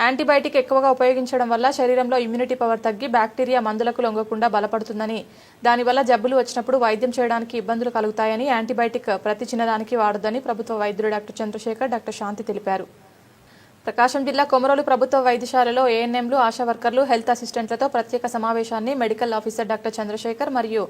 Antibiotic ఎక్కువగా ఉపయోగించడం వల్ల శరీరంలో ఇమ్యూనిటీ పవర్ తగ్గి బ్యాక్టీరియా మందులకు లొంగకుండా బలపడుతుందని, దానివల్ల జబ్బులు వచ్చినప్పుడు వైద్యం చేయడానికి ఇబ్బందులు కలుగుతాయని, యాంటీబయాటిక్ ప్రతి చిన్నదానికి వాడొద్దని ప్రభుత్వ వైద్యుడు డాక్టర్ చంద్రశేఖర్, డాక్టర్ శాంతి తెలిపారు. ప్రకాశం జిల్లా కొమరోలు ప్రభుత్వ వైద్యశాలలో ఏఎన్ఎంలు, ఆశా వర్కర్లు, హెల్త్ అసిస్టెంట్లతో ప్రత్యేక సమావేశాన్ని మెడికల్ ఆఫీసర్ డాక్టర్ చంద్రశేఖర్ మరియు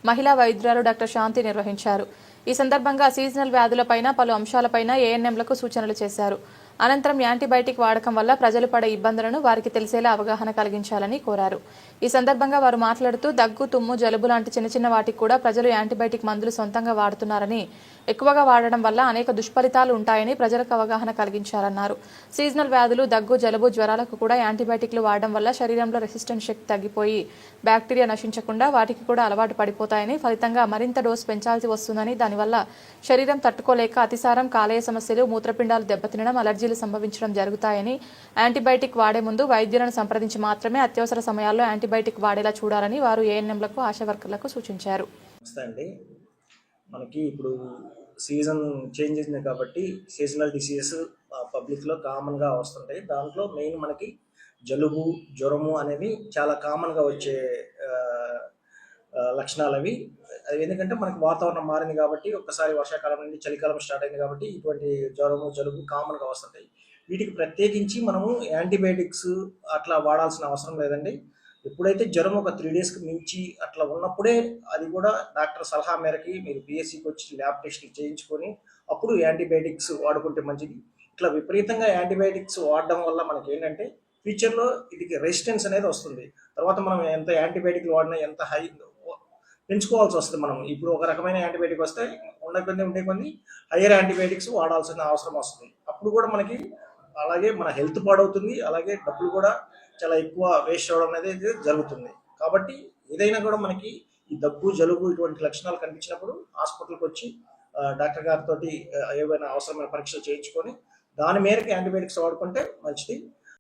మహిళా వైద్యురాలు డాక్టర్ శాంతి నిర్వహించారు. ఈ సందర్భంగా సీజనల్ వ్యాధులపైన పలు అంశాలపైన ఏఎన్ఎంలకు సూచనలు చేశారు. అనంతరం యాంటీబయాటిక్ వాడకం వల్ల ప్రజలు పడే ఇబ్బందులను వారికి తెలిసేలా అవగాహన కలిగించాలని కోరారు. ఈ సందర్భంగా వారు మాట్లాడుతూ దగ్గు, తుమ్ము, జలుబు లాంటి చిన్న చిన్న వాటికి కూడా ప్రజలు యాంటీబయాటిక్ మందులు సొంతంగా వాడుతున్నారని, ఎక్కువగా వాడడం వల్ల అనేక దుష్ఫలితాలు ఉంటాయని ప్రజలకు అవగాహన కలిగించారన్నారు. సీజనల్ వ్యాధులు, దగ్గు, జలుబు, జ్వరాలకు కూడా యాంటీబయాటిక్లు వాడడం వల్ల శరీరంలో రెసిస్టెన్స్ శక్తి తగ్గిపోయి బ్యాక్టీరియా నశించకుండా వాటికి కూడా అలవాటు పడిపోతాయని, ఫలితంగా మరింత డోసు పెంచాల్సి వస్తుందని, దానివల్ల శరీరం తట్టుకోలేక అతిసారం, కాలేయ సమస్యలు, మూత్రపిండాలు దెబ్బతినడం, అలర్జీలు సంభవించడం జరుగుతాయని, యాంటీబయాటిక్ వాడే ముందు వైద్యులను సంప్రదించి మాత్రమే అత్యవసర సమయాల్లో యాంటీబయాటిక్ వాడేలా చూడాలని వారు ఏఎన్ఎంలకు, ఆశా వర్కర్లకు సూచించారు. మనకి ఇప్పుడు సీజన్ చేంజ్ అయింది కాబట్టి సీజనల్ డిసీజెస్ పబ్లిక్లో కామన్గా వస్తుంటాయి. దాంట్లో మెయిన్ మనకి జలుబు, జ్వరము అనేవి చాలా కామన్గా వచ్చే లక్షణాలు అవి. ఎందుకంటే మనకి వాతావరణం మారింది కాబట్టి, ఒక్కసారి వర్షాకాలం నుండి చలికాలం స్టార్ట్ అయింది కాబట్టి ఇటువంటి జ్వరము, జలుబు కామన్గా వస్తుంటాయి. వీటికి ప్రత్యేకించి మనము యాంటీబయాటిక్స్ అట్లా వాడాల్సిన అవసరం లేదండి. ఎప్పుడైతే జ్వరం ఒక 3 డేస్కి మించి అట్లా ఉన్నప్పుడే, అది కూడా డాక్టర్ సలహా మేరకి మీరు పిఎస్సికి వచ్చి ల్యాబ్ టెస్ట్ చేయించుకొని అప్పుడు యాంటీబయాటిక్స్ వాడుకుంటే మంచిది. ఇట్లా విపరీతంగా యాంటీబయాటిక్స్ వాడడం వల్ల మనకి ఏంటంటే ఫ్యూచర్లో ఇది రెసిస్టెన్స్ అనేది వస్తుంది. తర్వాత మనం ఎంత యాంటీబయాటిక్లు వాడినా ఎంత హై పెంచుకోవాల్సి వస్తుంది. మనం ఇప్పుడు ఒక రకమైన యాంటీబయాటిక్ వస్తే ఉండే కొన్ని హయ్యర్ యాంటీబయాటిక్స్ వాడాల్సిన అవసరం వస్తుంది. అప్పుడు కూడా మనకి అలాగే మన హెల్త్ పాడవుతుంది, అలాగే డబ్బులు కూడా చాలా ఎక్కువ వేస్ట్ అవ్వడం అనేది జరుగుతుంది. కాబట్టి ఏదైనా కూడా మనకి ఈ దగ్గు, జలుబు ఇటువంటి లక్షణాలు కనిపించినప్పుడు హాస్పిటల్కి వచ్చి డాక్టర్ గారితో ఏవైనా అవసరమైన పరీక్షలు చేయించుకొని దాని మేరకు యాంటీబయాటిక్స్ వాడుకుంటే మంచిది.